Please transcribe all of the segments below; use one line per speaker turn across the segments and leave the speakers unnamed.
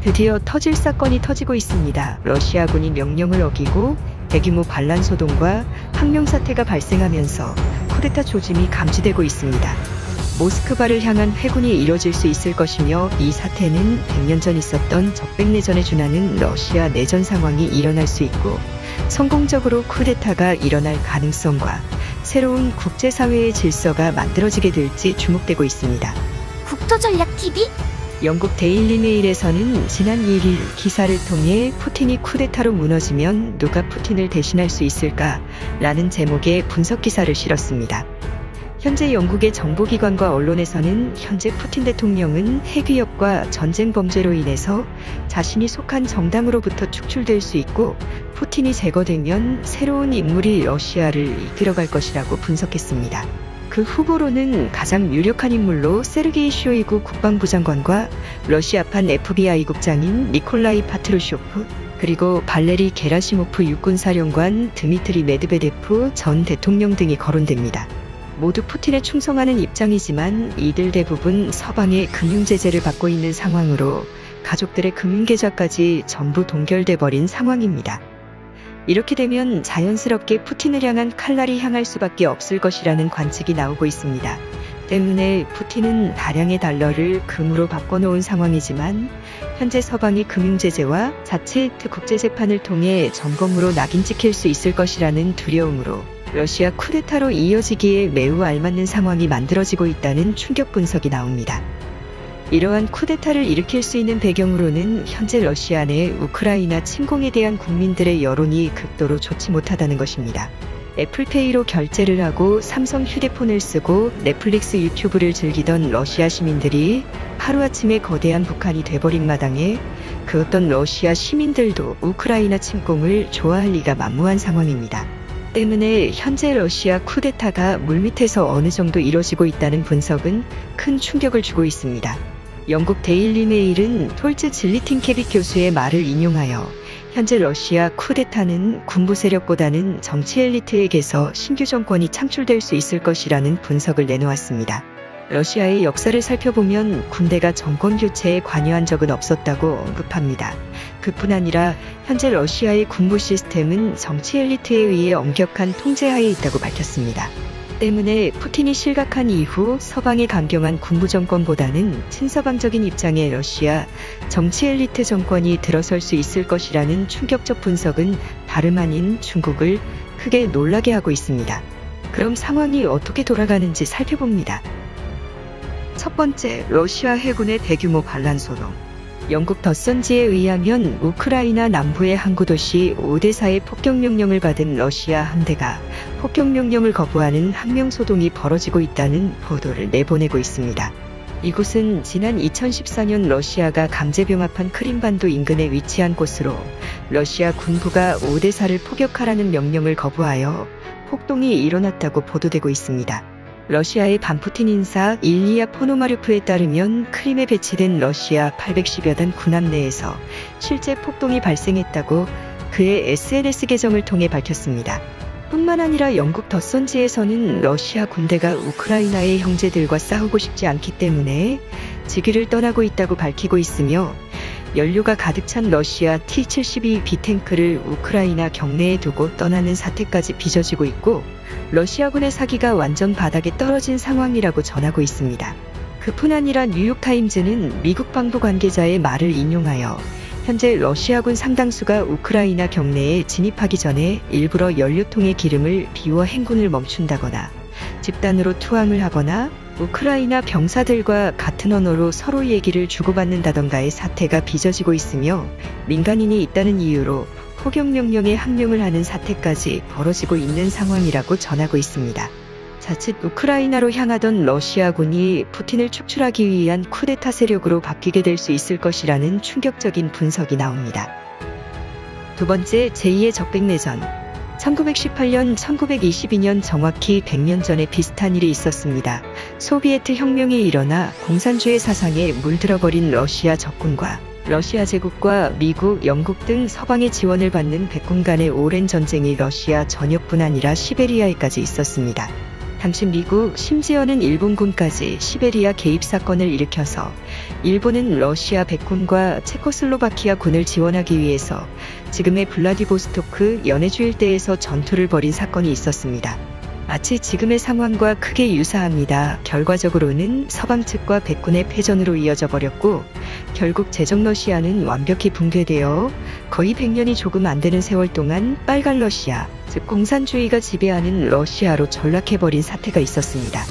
드디어 터질 사건이 터지고 있습니다. 러시아군이 명령을 어기고 대규모 반란 소동과 항명 사태가 발생하면서 쿠데타 조짐이 감지되고 있습니다. 모스크바를 향한 회군이 이뤄질 수 있을 것이며, 이 사태는 100년 전 있었던 적백내전에 준하는 러시아 내전 상황이 일어날 수 있고, 성공적으로 쿠데타가 일어날 가능성과 새로운 국제사회의 질서가 만들어지게 될지 주목되고 있습니다.
국토전략TV?
영국 데일리 메일에서는 지난 1일 기사를 통해 "푸틴이 쿠데타로 무너지면 누가 푸틴을 대신할 수 있을까?" 라는 제목의 분석 기사를 실었습니다. 현재 영국의 정보기관과 언론에서는 현재 푸틴 대통령은 핵위협과 전쟁 범죄로 인해서 자신이 속한 정당으로부터 축출될 수 있고, 푸틴이 제거되면 새로운 인물이 러시아를 이끌어갈 것이라고 분석했습니다. 그 후보로는 가장 유력한 인물로 세르게이 쇼이구 국방부 장관과 러시아판 FBI 국장인 니콜라이 파트루쇼프, 그리고 발레리 게라시모프 육군사령관, 드미트리 메드베데프 전 대통령 등이 거론됩니다. 모두 푸틴에 충성하는 입장이지만 이들 대부분 서방의 금융제재를 받고 있는 상황으로 가족들의 금융계좌까지 전부 동결돼 버린 상황입니다. 이렇게 되면 자연스럽게 푸틴을 향한 칼날이 향할 수밖에 없을 것이라는 관측이 나오고 있습니다. 때문에 푸틴은 다량의 달러를 금으로 바꿔놓은 상황이지만, 현재 서방의 금융제재와 자체 국제재판을 통해 점검으로 낙인 찍힐 수 있을 것이라는 두려움으로 러시아 쿠데타로 이어지기에 매우 알맞는 상황이 만들어지고 있다는 충격 분석이 나옵니다. 이러한 쿠데타를 일으킬 수 있는 배경으로는 현재 러시아 내 우크라이나 침공에 대한 국민들의 여론이 극도로 좋지 못하다는 것입니다. 애플페이로 결제를 하고 삼성 휴대폰을 쓰고 넷플릭스, 유튜브를 즐기던 러시아 시민들이 하루아침에 거대한 북한이 돼버린 마당에 그 어떤 러시아 시민들도 우크라이나 침공을 좋아할 리가 만무한 상황입니다. 때문에 현재 러시아 쿠데타가 물밑에서 어느 정도 이뤄지고 있다는 분석은 큰 충격을 주고 있습니다. 영국 데일리 메일은 톨츠 질리틴케빅 교수의 말을 인용하여 현재 러시아 쿠데타는 군부 세력보다는 정치 엘리트에게서 신규 정권이 창출될 수 있을 것이라는 분석을 내놓았습니다. 러시아의 역사를 살펴보면 군대가 정권 교체에 관여한 적은 없었다고 언급합니다. 그뿐 아니라 현재 러시아의 군부 시스템은 정치 엘리트에 의해 엄격한 통제하에 있다고 밝혔습니다. 때문에 푸틴이 실각한 이후 서방의 강경한 군부 정권보다는 친서방적인 입장의 러시아 정치 엘리트 정권이 들어설 수 있을 것이라는 충격적 분석은 다름 아닌 중국을 크게 놀라게 하고 있습니다. 그럼 상황이 어떻게 돌아가는지 살펴봅니다. 첫 번째, 러시아 해군의 대규모 반란 소동. 영국 더선지에 의하면 우크라이나 남부의 항구 도시 오데사의 폭격 명령을 받은 러시아 함대가 폭격 명령을 거부하는 항명 소동이 벌어지고 있다는 보도를 내보내고 있습니다. 이곳은 지난 2014년 러시아가 강제 병합한 크림반도 인근에 위치한 곳으로, 러시아 군부가 오데사를 포격하라는 명령을 거부하여 폭동이 일어났다고 보도되고 있습니다. 러시아의 반푸틴 인사 일리아 포노마르프에 따르면 크림에 배치된 러시아 810여 단 군함 내에서 실제 폭동이 발생했다고 그의 SNS 계정을 통해 밝혔습니다. 뿐만 아니라 영국 더선지에서는 러시아 군대가 우크라이나의 형제들과 싸우고 싶지 않기 때문에 직위를 떠나고 있다고 밝히고 있으며, 연료가 가득 찬 러시아 T-72B 탱크를 우크라이나 경내에 두고 떠나는 사태까지 빚어지고 있고, 러시아군의 사기가 완전 바닥에 떨어진 상황이라고 전하고 있습니다. 그뿐 아니라 뉴욕타임즈는 미국 방부 관계자의 말을 인용하여 현재 러시아군 상당수가 우크라이나 경내에 진입하기 전에 일부러 연료통의 기름을 비워 행군을 멈춘다거나 집단으로 투항을 하거나 우크라이나 병사들과 같은 언어로 서로 얘기를 주고받는다던가의 사태가 빚어지고 있으며, 민간인이 있다는 이유로 포격 명령에 항명을 하는 사태까지 벌어지고 있는 상황이라고 전하고 있습니다. 자칫 우크라이나로 향하던 러시아군이 푸틴을 축출하기 위한 쿠데타 세력으로 바뀌게 될 수 있을 것이라는 충격적인 분석이 나옵니다. 두 번째, 제2의 적백내전. 1918년, 1922년 정확히 100년 전에 비슷한 일이 있었습니다. 소비에트 혁명이 일어나 공산주의 사상에 물들어버린 러시아 적군과 러시아 제국과 미국, 영국 등 서방의 지원을 받는 백군 간의 오랜 전쟁이 러시아 전역뿐 아니라 시베리아에까지 있었습니다. 당시 미국, 심지어는 일본군까지 시베리아 개입 사건을 일으켜서 일본은 러시아 백군과 체코슬로바키아 군을 지원하기 위해서 지금의 블라디보스토크 연해주 일대에서 전투를 벌인 사건이 있었습니다. 마치 지금의 상황과 크게 유사합니다. 결과적으로는 서방 측과 백군의 패전으로 이어져 버렸고 결국 제정 러시아는 완벽히 붕괴되어 거의 100년이 조금 안 되는 세월 동안 빨간 러시아, 즉 공산주의가 지배하는 러시아로 전락해버린 사태가 있었습니다.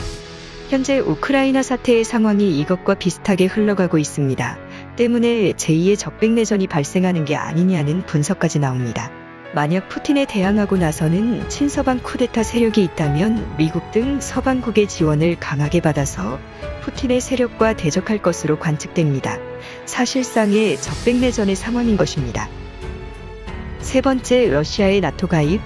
현재 우크라이나 사태의 상황이 이것과 비슷하게 흘러가고 있습니다. 때문에 제2의 적백내전이 발생하는 게 아니냐는 분석까지 나옵니다. 만약 푸틴에 대항하고 나서는 친서방 쿠데타 세력이 있다면 미국 등 서방국의 지원을 강하게 받아서 푸틴의 세력과 대적할 것으로 관측됩니다. 사실상의 적백내전의 상황인 것입니다. 세 번째, 러시아의 나토 가입.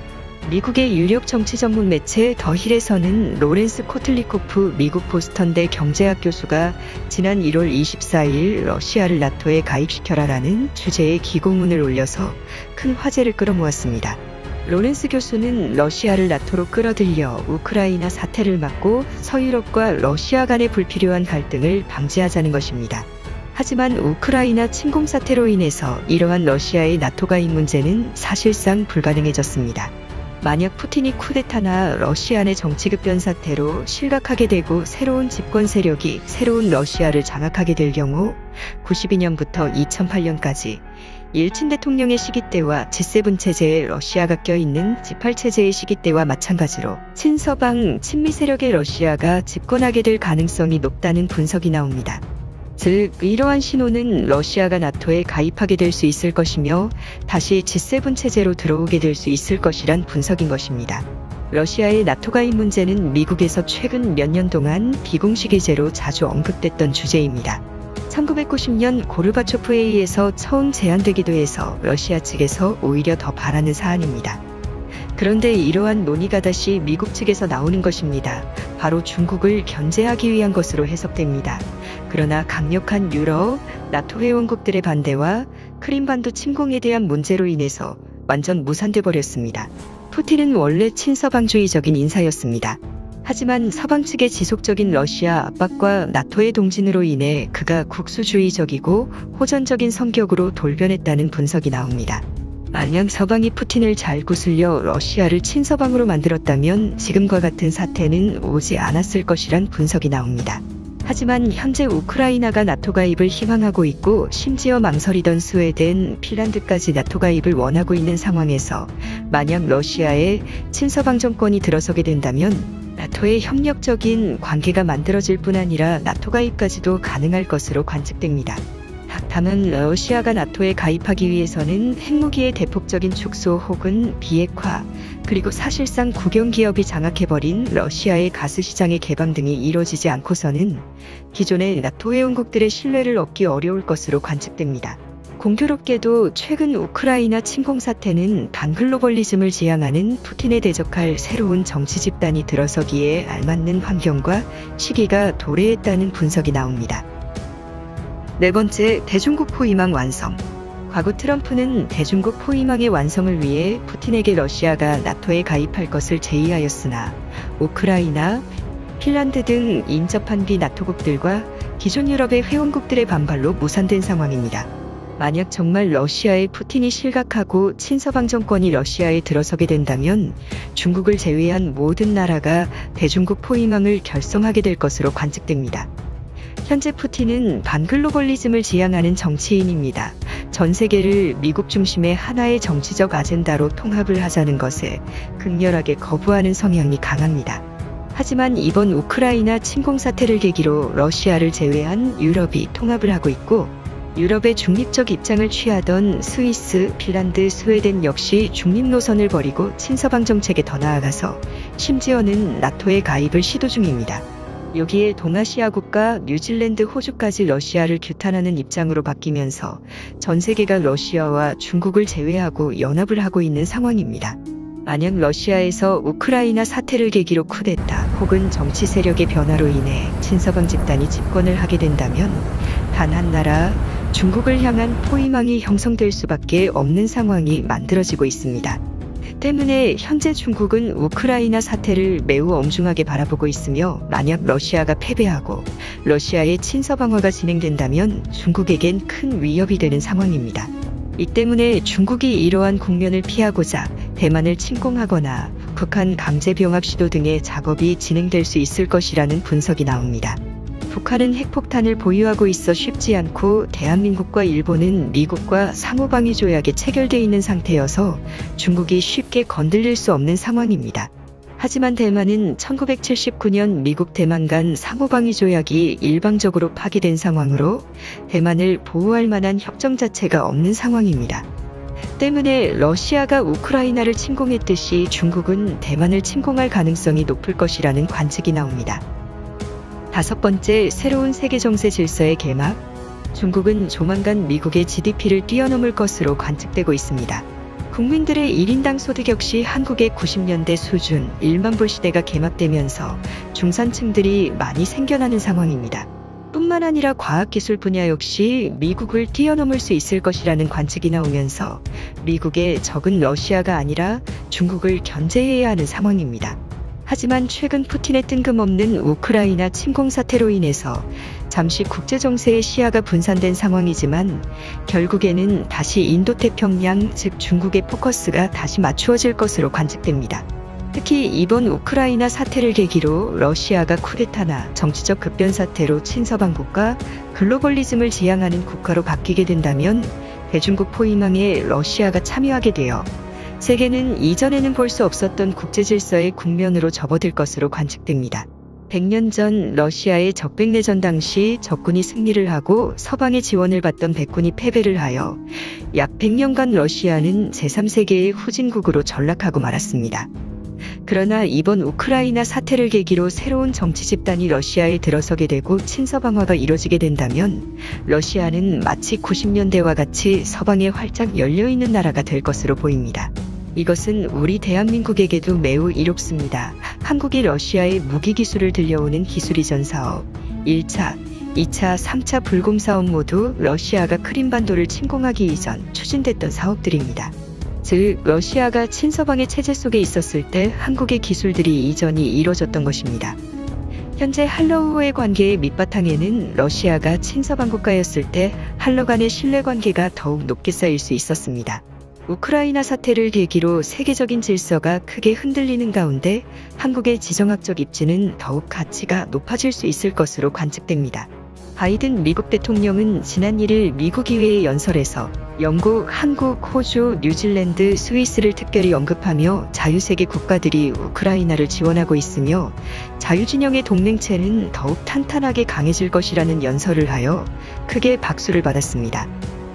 미국의 유력 정치 전문 매체 더 힐에서는 로렌스 코틀리코프 미국 보스턴대 경제학 교수가 지난 1월 24일 러시아를 나토에 가입시켜라라는 주제의 기고문을 올려서 큰 화제를 끌어모았습니다. 로렌스 교수는 러시아를 나토로 끌어들여 우크라이나 사태를 막고 서유럽과 러시아 간의 불필요한 갈등을 방지하자는 것입니다. 하지만 우크라이나 침공 사태로 인해서 이러한 러시아의 나토 가입 문제는 사실상 불가능해졌습니다. 만약 푸틴이 쿠데타나 러시아 내 정치급변 사태로 실각하게 되고 새로운 집권 세력이 새로운 러시아를 장악하게 될 경우 92년부터 2008년까지 일친 대통령의 시기 때와 G7 체제에 러시아가 껴있는 G8 체제의 시기 때와 마찬가지로 친서방 친미 세력의 러시아가 집권하게 될 가능성이 높다는 분석이 나옵니다. 즉, 이러한 신호는 러시아가 나토에 가입하게 될 수 있을 것이며 다시 G7 체제로 들어오게 될 수 있을 것이란 분석인 것입니다. 러시아의 나토 가입 문제는 미국에서 최근 몇 년 동안 비공식 의제로 자주 언급됐던 주제입니다. 1990년 고르바초프에 의해서 처음 제안되기도 해서 러시아 측에서 오히려 더 바라는 사안입니다. 그런데 이러한 논의가 다시 미국 측에서 나오는 것입니다. 바로 중국을 견제하기 위한 것으로 해석됩니다. 그러나 강력한 유럽, 나토 회원국들의 반대와 크림반도 침공에 대한 문제로 인해서 완전 무산돼 버렸습니다. 푸틴은 원래 친서방주의적인 인사였습니다. 하지만 서방 측의 지속적인 러시아 압박과 나토의 동진으로 인해 그가 국수주의적이고 호전적인 성격으로 돌변했다는 분석이 나옵니다. 만약 서방이 푸틴을 잘 구슬려 러시아를 친서방으로 만들었다면 지금과 같은 사태는 오지 않았을 것이란 분석이 나옵니다. 하지만 현재 우크라이나가 나토 가입을 희망하고 있고 심지어 망설이던 스웨덴, 핀란드까지 나토 가입을 원하고 있는 상황에서 만약 러시아의 친서방 정권이 들어서게 된다면 나토의 협력적인 관계가 만들어질 뿐 아니라 나토 가입까지도 가능할 것으로 관측됩니다. 다만 러시아가 나토에 가입하기 위해서는 핵무기의 대폭적인 축소 혹은 비핵화, 그리고 사실상 국영기업이 장악해버린 러시아의 가스시장의 개방 등이 이뤄지지 않고서는 기존의 나토 회원국들의 신뢰를 얻기 어려울 것으로 관측됩니다. 공교롭게도 최근 우크라이나 침공 사태는 반글로벌리즘을 지향하는 푸틴에 대적할 새로운 정치 집단이 들어서기에 알맞는 환경과 시기가 도래했다는 분석이 나옵니다. 네 번째, 대중국 포위망 완성. 과거 트럼프는 대중국 포위망의 완성을 위해 푸틴에게 러시아가 나토에 가입할 것을 제의하였으나 우크라이나, 핀란드 등 인접한 비나토국들과 기존 유럽의 회원국들의 반발로 무산된 상황입니다. 만약 정말 러시아의 푸틴이 실각하고 친서방 정권이 러시아에 들어서게 된다면 중국을 제외한 모든 나라가 대중국 포위망을 결성하게 될 것으로 관측됩니다. 현재 푸틴은 반글로벌리즘을 지향하는 정치인입니다. 전 세계를 미국 중심의 하나의 정치적 아젠다로 통합을 하자는 것에 극렬하게 거부하는 성향이 강합니다. 하지만 이번 우크라이나 침공 사태를 계기로 러시아를 제외한 유럽이 통합을 하고 있고 유럽의 중립적 입장을 취하던 스위스, 핀란드, 스웨덴 역시 중립 노선을 버리고 친서방 정책에 더 나아가서 심지어는 나토에 가입을 시도 중입니다. 여기에 동아시아 국가 뉴질랜드, 호주까지 러시아를 규탄하는 입장으로 바뀌면서 전 세계가 러시아와 중국을 제외하고 연합을 하고 있는 상황입니다. 만약 러시아에서 우크라이나 사태를 계기로 쿠데타 혹은 정치 세력의 변화로 인해 친서방 집단이 집권을 하게 된다면 단 한 나라, 중국을 향한 포위망이 형성될 수밖에 없는 상황이 만들어지고 있습니다. 때문에 현재 중국은 우크라이나 사태를 매우 엄중하게 바라보고 있으며 만약 러시아가 패배하고 러시아의 친서방어가 진행된다면 중국에겐 큰 위협이 되는 상황입니다. 이 때문에 중국이 이러한 국면을 피하고자 대만을 침공하거나 북한 강제병합 시도 등의 작업이 진행될 수 있을 것이라는 분석이 나옵니다. 북한은 핵폭탄을 보유하고 있어 쉽지 않고 대한민국과 일본은 미국과 상호방위 조약에 체결돼 있는 상태여서 중국이 쉽게 건들릴 수 없는 상황입니다. 하지만 대만은 1979년 미국 대만 간 상호방위 조약이 일방적으로 파기된 상황으로 대만을 보호할 만한 협정 자체가 없는 상황입니다. 때문에 러시아가 우크라이나를 침공했듯이 중국은 대만을 침공할 가능성이 높을 것이라는 관측이 나옵니다. 다섯 번째, 새로운 세계 정세 질서의 개막. 중국은 조만간 미국의 GDP를 뛰어넘을 것으로 관측되고 있습니다. 국민들의 1인당 소득 역시 한국의 90년대 수준 1만 불 시대가 개막되면서 중산층들이 많이 생겨나는 상황입니다. 뿐만 아니라 과학기술 분야 역시 미국을 뛰어넘을 수 있을 것이라는 관측이 나오면서 미국의 적은 러시아가 아니라 중국을 견제해야 하는 상황입니다. 하지만 최근 푸틴의 뜬금없는 우크라이나 침공 사태로 인해서 잠시 국제정세의 시야가 분산된 상황이지만 결국에는 다시 인도태평양 즉 중국의 포커스가 다시 맞추어질 것으로 관측됩니다. 특히 이번 우크라이나 사태를 계기로 러시아가 쿠데타나 정치적 급변 사태로 친서방 국가, 글로벌리즘을 지향하는 국가로 바뀌게 된다면 대중국 포위망에 러시아가 참여하게 되어 세계는 이전에는 볼 수 없었던 국제질서의 국면으로 접어들 것으로 관측됩니다. 100년 전 러시아의 적백내전 당시 적군이 승리를 하고 서방의 지원을 받던 백군이 패배를 하여 약 100년간 러시아는 제3세계의 후진국으로 전락하고 말았습니다. 그러나 이번 우크라이나 사태를 계기로 새로운 정치 집단이 러시아에 들어서게 되고 친서방화가 이뤄지게 된다면 러시아는 마치 90년대와 같이 서방에 활짝 열려있는 나라가 될 것으로 보입니다. 이것은 우리 대한민국에게도 매우 이롭습니다. 한국이 러시아의 무기기술을 들려오는 기술이전 사업, 1차, 2차, 3차 불곰 사업 모두 러시아가 크림반도를 침공하기 이전 추진됐던 사업들입니다. 즉 러시아가 친서방의 체제 속에 있었을 때 한국의 기술들이 이전이 이뤄졌던 것입니다. 현재 한러와의 관계의 밑바탕에는 러시아가 친서방 국가였을 때 한러 간의 신뢰관계가 더욱 높게 쌓일 수 있었습니다. 우크라이나 사태를 계기로 세계적인 질서가 크게 흔들리는 가운데 한국의 지정학적 입지는 더욱 가치가 높아질 수 있을 것으로 관측됩니다. 바이든 미국 대통령은 지난 1일 미국 의회의 연설에서 영국, 한국, 호주, 뉴질랜드, 스위스를 특별히 언급하며 자유세계 국가들이 우크라이나를 지원하고 있으며 자유진영의 동맹체는 더욱 탄탄하게 강해질 것이라는 연설을 하여 크게 박수를 받았습니다.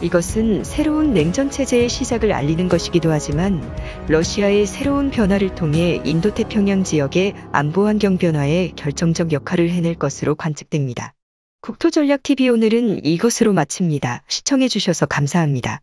이것은 새로운 냉전체제의 시작을 알리는 것이기도 하지만 러시아의 새로운 변화를 통해 인도태평양 지역의 안보환경 변화에 결정적 역할을 해낼 것으로 관측됩니다. 국토전략TV 오늘은 이것으로 마칩니다. 시청해주셔서 감사합니다.